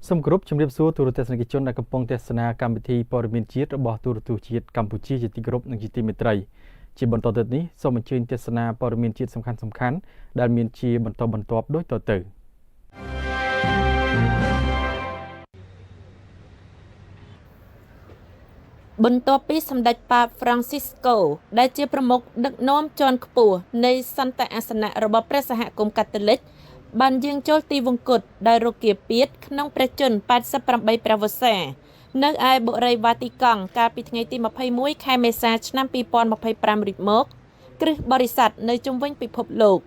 Some group ជំរាបសួរទូរទស្សនិកជនដែលកំពុងទស្សនាកម្មវិធីព័ត៌មានជាតិរបស់ទូរទស្សន៍ជាតិកម្ពុជាជាទីគោរពនិងជាទីមេត្រីជាបន្តទៅនេះសូមអញ្ជើញទស្សនាព័ត៌មានជាតិសំខាន់ៗដែលមានជាបន្តបន្ទាប់ដូចតទៅបន្ទាប់ពីសម្ដេចប៉ាប Francisco ដែលជាប្រមុខដឹកនាំជាន់ខ្ពស់នៃសន្តិអាសនៈរបស់ព្រះសហគមន៍កាតូលិកបានយាងចូលទីវង្គតដោយរគាពាធក្នុងព្រះជន្ម88ព្រះវស្សានៅឯបុរីវ៉ាទីកង់កាលពីថ្ងៃទី21ខែមេសាឆ្នាំ2025រួចមកគ្រឹះបរិស័ទនៅជុំវិញពិភពលោក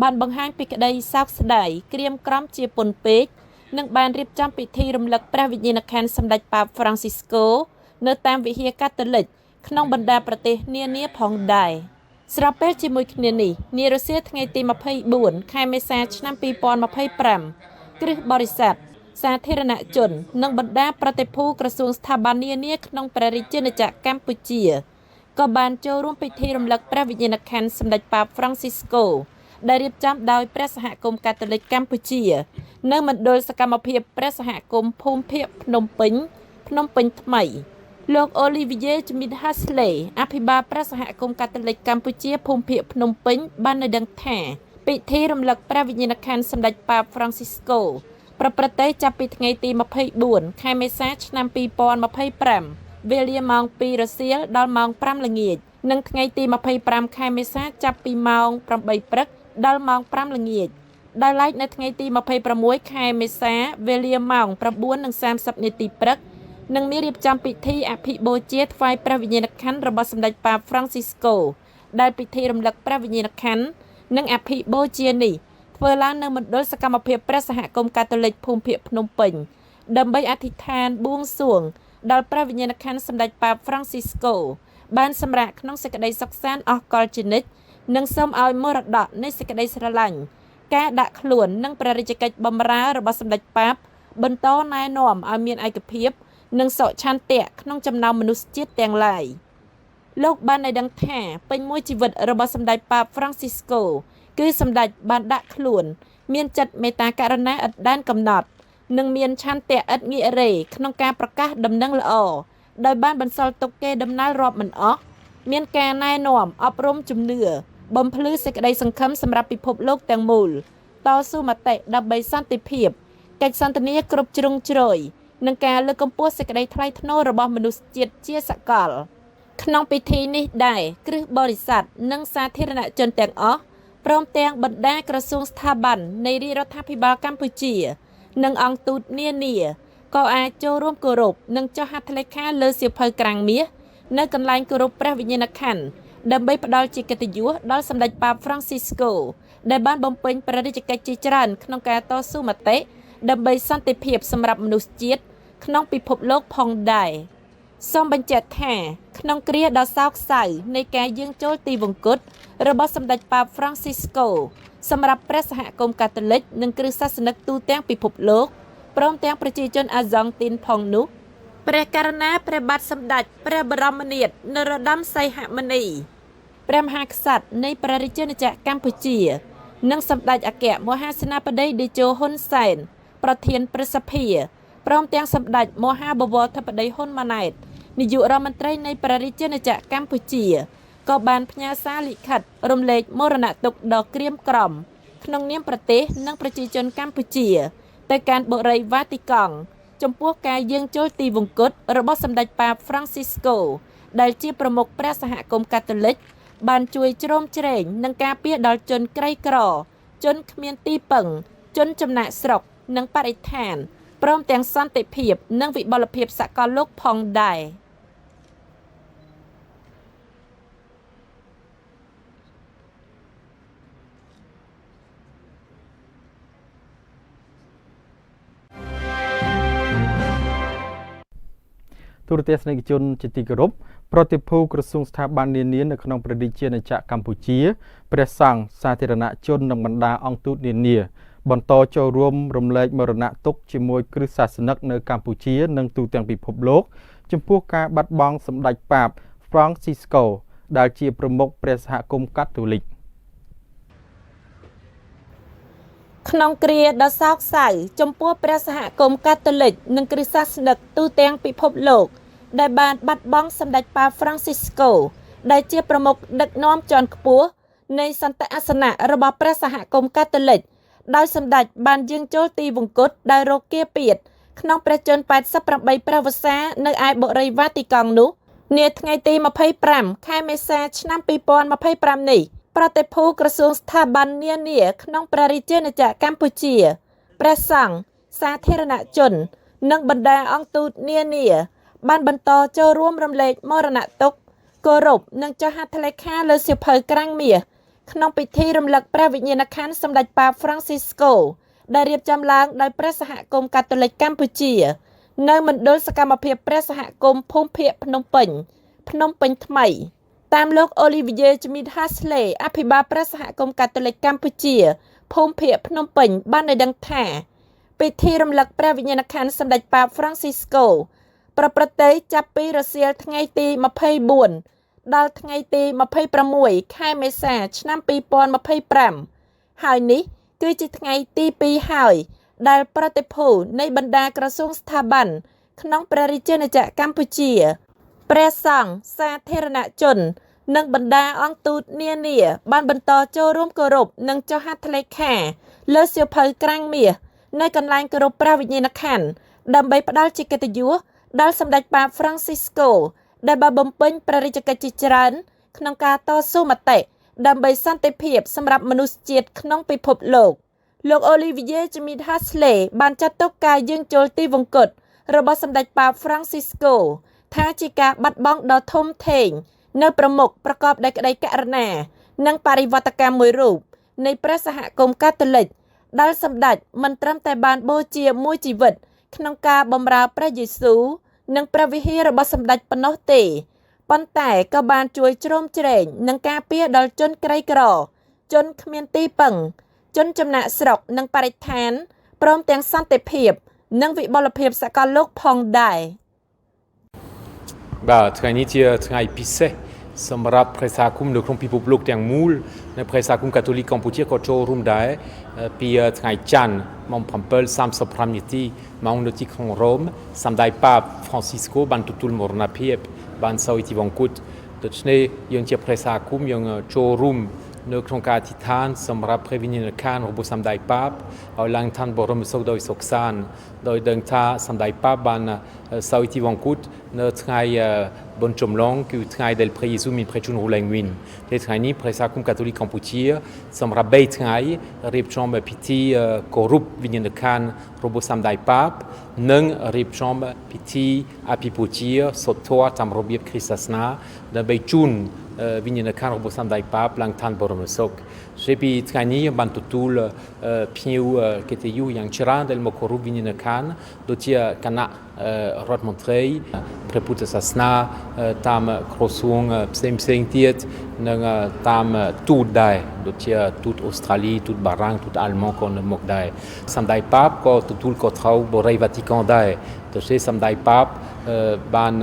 បានបង្ហាញពីក្តីសោកស្ដាយក្រៀមក្រំជាពន់ពេកនិងបានរៀបចំពិធីរំលឹកព្រះវិញ្ញាណក្ខន្ធសម្ដេចប៉ាប Francisco នៅតាមវិហារកាតូលិកក្នុងបណ្ដាប្រទេសនានាផងដែរស្របពេលជាមួយគ្នានេះនារសៀលថ្ងៃទី24ខែមេសាឆ្នាំ2025គ្រឹះបរិស័ទសាធារណជននិងបណ្ដាប្រតិភូក្រសួងស្ថាប័ននានាក្នុងព្រះរាជាណាចក្រកម្ពុជាក៏បានចូលរួមពិធីរំលឹកព្រះវិញ្ញាណក្ខន្ធសម្ដេចប៉ាប Francisco ដែលរៀបចំដោយព្រះសហគមន៍កាតូលិកកម្ពុជានៅមណ្ឌលសកម្មភាពព្រះសហគមន៍ភូមិភាគភ្នំពេញថ្មីលោក Olivier Jimmy Hasley អភិបាលព្រះសហគមន៍កាតូលិកកម្ពុជាភូមិភាគភ្នំពេញបាននៅដឹងថាពិធីរំលឹកព្រះវិញ្ញាណក្ខន្ធសម្ដេចប៉ាប Francisco ប្រព្រឹត្តទៅចាប់ពីថ្ងៃទី24ខែមេសាឆ្នាំ2025វេលាម៉ោង2រសៀលដល់ម៉ោង5ល្ងាចនិងថ្ងៃទី25ខែមេសាចាប់ពីម៉ោង8ព្រឹកដល់ម៉ោង5ល្ងាចដោយឡែកនៅថ្ងៃទី26ខែមេសាវេលាម៉ោង9:30នាទីព្រឹកនឹងមានរៀបចំពិធីអភិបូជាថ្វាយព្រះវិញ្ញាណក្ខន្ធរបស់សម្ដេចប៉ាប Francisco ដែលពិធីរំលឹកព្រះវិញ្ញាណក្ខន្ធនិងអភិបូជានេះធ្វើឡើងនៅមណ្ឌលសកម្មភាពព្រះសហគមន៍កាតូលិកភូមិភាគភ្នំពេញដើម្បីអធិដ្ឋានបួងសួងដល់ព្រះវិញ្ញាណក្ខន្ធសម្ដេចប៉ាប Francisco បានសម្រាកក្នុងសេចក្តីសុខសាន្តអស់កលជានិច្ចនិងសូមឲ្យមរតកនៃសេចក្តីស្រឡាញ់ការដាក់ខ្លួននិងព្រះរាជកិច្ចបម្រើរបស់សម្ដេចប៉ាបបន្តណែនាំឲ្យមានឯកភាពនិងសុឆន្ទៈក្នុងចំណោមមនុស្សជាតិទាំងឡាយលោកបានឲ្យដឹងថាពេញមួយជីវិតរបស់សម្ដេចប៉ាប Francisco គឺសម្ដេចបានដាក់ខ្លួនមានចិត្តមេត្តាករុណាឥតដែនកំណត់និងមានឆន្ទៈឥតងាករេក្នុងការប្រកាសដំណឹងល្អដោយបានបន្សល់ទុកគេដំណើររាប់មិនអស់មានការណែនាំអប់រំជំនឿបំភ្លឺសេចក្តីសង្ឃឹមសម្រាប់ពិភពលោកទាំងមូលតស៊ូមតិដើម្បីសន្តិភាពកិច្ចសន្ទនាគ្រប់ជ្រុងជ្រោយនិងការលើកកម្ពស់សេចក្តីថ្លៃថ្នូររបស់មនុស្សជាតិជាសកលក្នុងពិធីនេះដែរគ្រឹះបរិស័ទនិងសាធារណជនទាំងអស់ព្រមទាំងបណ្ដាក្រសួងស្ថាប័ននៃរាជរដ្ឋាភិបាលកម្ពុជានិងអង្គទូតនានាក៏អាចចូលរួមគោរពនិងចុះហត្ថលេខាលើសៀវភៅក្រាំងមាសនៅកន្លែងគោរពព្រះវិញ្ញាណក្ខន្ធដើម្បីផ្ដល់ជាកិត្តិយសដល់សម្ដេចប៉ាប Francisco ដែលបានបំពេញព្រះរាជកិច្ចជាច្រើនក្នុងការតស៊ូមតិដើម្បីសន្តិភាពសម្រាប់មនុស្សជាតិក្នុងពិភពលោកផងដែរសូមបញ្ជាក់ថាក្នុងគ្រាដ៏សោកសៅនៃការយាងចូលទីវង្គតរបស់សម្ដេចប៉ាប Francisco សម្រាប់ព្រះសហគមន៍កាតូលិកនិងគ្រិស្តសាសនិកទូទាំងពិភពលោកព្រមទាំងប្រជាជនអាហ្សង់ទីនផងនោះព្រះករុណាព្រះបាទសម្ដេចព្រះបរមនាថនរោត្តមសីហមុនីព្រះមហាក្សត្រនៃព្រះរាជាណាចក្រកម្ពុជានិងសម្ដេចអគ្គមហាសេនាបតីតេជោហ៊ុនសែនប្រធានព្រឹទ្ធសភាព្រមទាំងសម្ដេចមហាបវរធិបតីហ៊ុនម៉ាណែតនាយករដ្ឋមន្ត្រីនៃព្រះរាជាណាចក្រកម្ពុជាក៏បានផ្ញើសារលិខិតរំលែកមរណទុក្ខដ៏ក្រៀមក្រំក្នុងនាមប្រទេសនិងប្រជាជនកម្ពុជាទៅកាន់បុរីវ៉ាទីកង់ចំពោះការយាងចូលទីវង្គតរបស់សម្ដេចប៉ាប Francisco ដែលជាប្រមុខព្រះសហគមន៍កាតូលិកបានជួយជ្រោមជ្រែងនឹងការពារដល់ជនក្រីក្រជនគ្មានទីពឹងជនចំណាកស្រុកនិងបរិស្ថានព្រមទាំងសន្តិភាពនិងវិបលភាពសកលលោកផងដែរទូរទស្សនិកជនជាទីគោរពប្រតិភូក្រសួងស្ថាប័ននានានៅក្នុងព្រះរាជាណាចក្រកម្ពុជាព្រះសង្ឃសាធារណជននិងបណ្ដាអង្គទូតនានាបន្តចូលរួមរំលែកមរណទុក្ខជាមួយគ្រិស្តសាសនិកនៅកម្ពុជានិងទូទាំងពិភពលោកចំពោះការបាត់បង់សម្ដេចប៉ាប Francisco ដែលជាប្រមុខព្រះសហគមន៍កាតូលិក ក្នុងគ្រាដ៏សោកសៅចំពោះព្រះសហគមន៍កាតូលិកនិងគ្រិស្តសាសនិកទូទាំងពិភពលោកដែលបានបាត់បង់សម្ដេចប៉ា Francisco ដែលជាប្រមុខដឹកនាំជាន់ខ្ពស់នៃសន្តិអាសនៈរបស់ព្រះសហគមន៍កាតូលិកដោយសម្ដេចបានយាងចូលទីវង្គតដោយរកគាពាធក្នុងព្រះជន្ម88ព្រះវស្សានៅឯបុរីវ៉ាទីកង់នោះនាថ្ងៃទី25ខែមេសាឆ្នាំ2025នេះប្រតិភូក្រសួងស្ថាប័ននានាក្នុងព្រះរាជាណាចក្រកម្ពុជាព្រះសង្ឃសាធារណជននិងបណ្ដាអង្គទូតនានាបានបន្តចូលរួមរំលែកមរណទុក្ខគោរពនិងចុះហត្ថលេខាលើសៀវភៅក្រាំងមាសក្នុងពិធីរំលឹកព្រះវិញ្ញាណក្ខន្ធសម្ដេចប៉ា Francisco ដែលរៀបចំឡើងដោយព្រះសហគមន៍កាតូលិកកម្ពុជានៅមណ្ឌលសកម្មភាពព្រះសហគមន៍ភូមិភាគភ្នំពេញថ្មីតាមលោក Olivier Schmidt Hasley អភិបាលព្រះសហគមន៍កាតូលិកកម្ពុជាភូមិភាគភ្នំពេញបានឲ្យដឹងថាពិធីរំលឹកព្រះវិញ្ញាណក្ខន្ធសម្ដេចប៉ា Francisco ប្រព្រឹត្តទៅចាប់ពីរសៀលថ្ងៃទី24ដល់ថ្ងៃទី26ខែមេសាឆ្នាំ2025ហើយនេះគឺជាថ្ងៃទី2ហើយដែលប្រតិភូនៃបណ្ដាក្រសួងស្ថាប័នក្នុងព្រះរាជាណាចក្រកម្ពុជាព្រះសង្ឃសាធារណជននិងបណ្ដាអង្គទូតនានាបានបន្តចូលរួមគោរពនិងចុះហត្ថលេខាលើសៀវភៅក្រាំងមាសនៅកន្លែងគោរពព្រះវិញ្ញាណក្ខន្ធដើម្បីផ្ដល់ជាកិត្តិយសដល់សម្ដេចប៉ា Francisco ដែលបានបំពេញព្រះរាជកិច្ចជាច្រើនក្នុងការតស៊ូមតិដើម្បីសន្តិភាពសម្រាប់មនុស្សជាតិក្នុងពិភពលោកលោក Olivier Schmidt Hasley បានចាត់ទុកការយាងចូលទីវង្គតរបស់សម្ដេចប៉ា Francisco ថាជាការបាត់បង់ដ៏ធំធេងនៅប្រមុខប្រកបដោយក្តីករុណានិងបរិវត្តកម្មមួយរូបនៃព្រះសហគមន៍កាតូលិកដែលសម្ដេចមិនត្រឹមតែបានបូជាមួយជីវិតក្នុងការបម្រើព្រះយេស៊ូវនិងព្រះវិហាររបស់សម្ដេចប៉ុណ្ណោះទេប៉ុន្តែក៏បានជួយជ្រោមជ្រែងនិងការពារដល់ជនក្រីក្រជនគ្មានទីពឹងជនចំណាក់ស្រុកនិងបរិស្ថានព្រមទាំងសន្តិភាពនិងវិបុលភាពសកលលោកផងដែរ ថ្ងៃនេះជាថ្ងៃពិសេសសម្រាប់ព្រះសហគមន៍នៅក្នុងពិភពលោកទាំងមូលនៅព្រះសហគមន៍កាតូលិកកម្ពុជាក៏ចូលរួមដែរពីថ្ងៃច័ន្ទម៉ោង 7:35 នាទីម៉ោងនៅទីក្រុងរ៉ូមសម្ដេចប៉ា Francisco បានទទួលមរណភាពបានសោយទីវង្គតដូច្នេះយើងជាព្រះសហគមន៍យើងចូលរួមនៅក្នុងការអធិដ្ឋានសម្រាប់ព្រះវិញ្ញាណក្ខន្ធរបស់សម្ដេចប៉ាឲ្យឡើងឋានបរមសុខដោយសុខសាន្តដោយដឹងថាសម្ដេចប៉ាបានសោយទីវង្គតនៅថ្ងៃបុណ្យចម្លងគឺថ្ងៃដែលព្រះយេស៊ូវមានព្រះជន្មឡើងវិញតែថ្ងៃនេះព្រះសហគមន៍កាតូលិកកម្ពុជាសម្រាប់3ថ្ងៃរៀបចំពិធីគោរពវិញ្ញាណក្ខន្ធរបស់សម្ដេចប៉ានិងរៀបចំពិធីអភិបូជាសូត្រធម៌តាមរបៀបគ្រិស្តសាសនាដើម្បីជូនវិញ្ញាណក្ខន្ធរបស់សម្ដេចប៉ាឡើងឋានបរមសុខជាពីថ្ងៃនេះបានទទួលភ្ញៀវកិត្តិយសយ៉ាងច្រើនដែលមកគោរពវិញ្ញាណក្ខន្ធដូចជាគណៈរដ្ឋមន្ត្រីព្រះពុទ្ធសាសនាតាមក្រសួងផ្សេងទៀតនិងតាមទូតដែរដូចជាទូតអូស្ត្រាលីទូតបារាំងទូតអាល្លឺម៉ង់ក៏នៅមកដែរសម្ដេចប៉ាក៏ទទួលខុសត្រូវបុរីវ៉ាទីកង់ដែរដូច្នេះសម្ដេចប៉ាបាន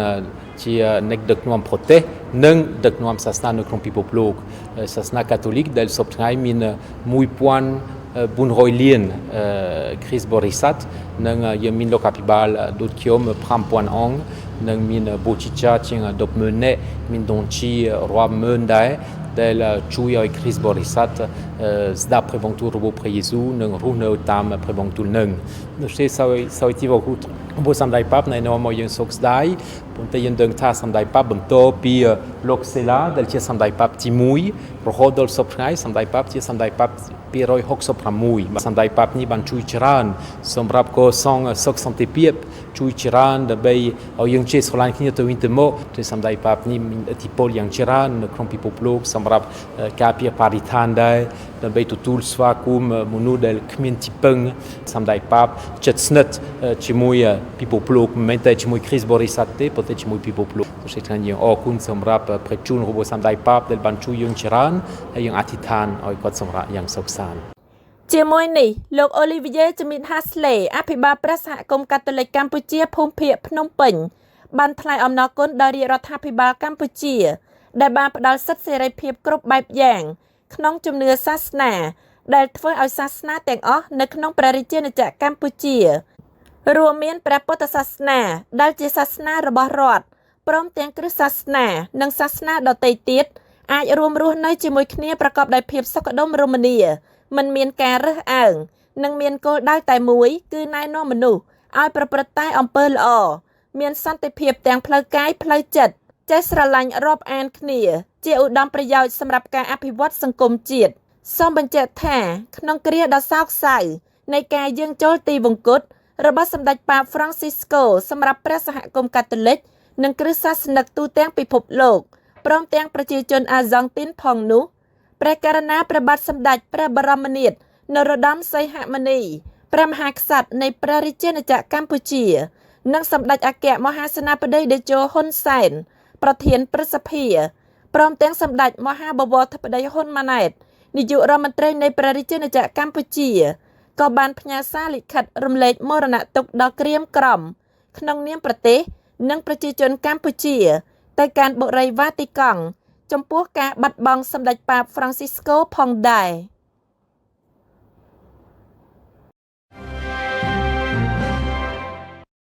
ជាអ្នកដឹកនាំប្រទេសនិងដឹកនាំសាសនានៅក្នុងពិភពលោកសាសនាកាតូលិកដែលសពថ្ងៃមាន1400លានគ្រីស្ទបរិស័ទនិងយើងមានលោកអភិបាលដូចខ្ញុំ5000អង្គនិងមានបូជីចាជាង100000នាក់មានដងជីរាប់ម៉ឺនដែរដែលជួយឲ្យគ្រីស្ទបរិស័ទស្ដាប់ព្រះបន្ទូលរបស់ព្រះយេស៊ូវនិងរស់នៅតាមព្រះបន្ទូលនឹងដូច្នេះសោយទីវង្គតរបស់សម្ដេចប៉ាណែនាំមកយើងសោកស្ដាយប៉ុន្តែយើងដឹងថាសម្ដេចប៉ាបន្តពីលោកសេឡាដែលជាសម្ដេចប៉ាទី1រហូតដល់សពថ្ងៃសម្ដេចប៉ាជាសម្ដេចប៉ា266សម្ដេចប៉ានេះបានជួយច្រើនសម្រាប់កសាងសុខសន្តិភាពជួយច្រើនដើម្បីឲ្យយើងចេះស្រឡាញ់គ្នាទៅវិញទៅមកគឺសម្ដេចប៉ានេះមានឥទ្ធិពលយ៉ាងច្រើននៅក្នុងពិភពលោកសម្រាប់ការពារបរិស្ថានដែរដើម្បីទទួលស្វាគមន៍មនុស្សដែលគ្មានទីពឹងសម្ដេចប៉ាចិត្តស្និទ្ធជាមួយពិភពលោកមិនមែនតែជាមួយគ្រីស្ទបរិស័ទទេប៉ុន្តែជាមួយពិភពលោកដូច្នេះថាយើងអរគុណសម្រាប់ព្រះជន្មរបស់សម្ដេចប៉ាដែលបានជួយយើងច្រើនហើយយើងអធិដ្ឋានឲ្យគាត់សម្រាប់យ៉ាងសុខសាន្តជាមួយនេះលោក Olivier Schmidt Hasley អភិបាលព្រះសហគមន៍កាតូលិកកម្ពុជាភូមិភាគភ្នំពេញបានថ្លែងអំណរគុណដល់រាជរដ្ឋាភិបាលកម្ពុជាដែលបានផ្ដល់សិទ្ធិសេរីភាពគ្រប់បែបយ៉ាងក្នុងជំនឿសាសនា ដែលធ្វើឲ្យសាសនាទាំងអស់នៅក្នុងព្រះរាជាណាចក្រកម្ពុជារួមមានព្រះពុទ្ធសាសនាដែលជាសាសនារបស់រដ្ឋព្រមទាំងគ្រិស្តសាសនានិងសាសនាដទៃទៀតអាចរួមរស់នៅជាមួយគ្នាប្រកបដោយភាពសុខដុមរមនាមិនមានការរើសអើងនិងមានគោលដៅតែមួយគឺណែនាំមនុស្សឲ្យប្រព្រឹត្តតែអំពើល្អមានសន្តិភាពទាំងផ្លូវកាយផ្លូវចិត្តចេះស្រឡាញ់រាប់អានគ្នាជាឧត្តមប្រយោជន៍សម្រាប់ការអភិវឌ្ឍសង្គមជាតិសូមបញ្ជាក់ថាក្នុងគ្រាដ៏សោកសៅនៃការយាងចូលទីវង្គតរបស់សម្ដេចប៉ាប Francisco សម្រាប់ព្រះសហគមន៍កាតូលិកនិងគ្រិស្តសាសនិកទូទាំងពិភពលោកព្រមទាំងប្រជាជនអាហ្សង់ទីនផងនោះព្រះករុណាព្រះបាទសម្ដេចព្រះបរមនាថនរោត្តមសីហមុនីព្រះមហាក្សត្រនៃព្រះរាជាណាចក្រកម្ពុជានិងសម្ដេចអគ្គមហាសេនាបតីតេជោហ៊ុនសែនប្រធានព្រឹទ្ធសភាព្រមទាំងសម្ដេចមហាបវរធិបតីហ៊ុនម៉ាណែតនាយករដ្ឋមន្ត្រីនៃព្រះរាជាណាចក្រកម្ពុជាក៏បានផ្ញើសារលិខិតរំលែកមរណទុក្ខដ៏ក្រៀមក្រំក្នុងនាមប្រទេសនិងប្រជាជនកម្ពុជាទៅកាន់បុរីវ៉ាទីកង់ចំពោះការបាត់បង់សម្ដេចប៉ាប Francisco ផងដែរ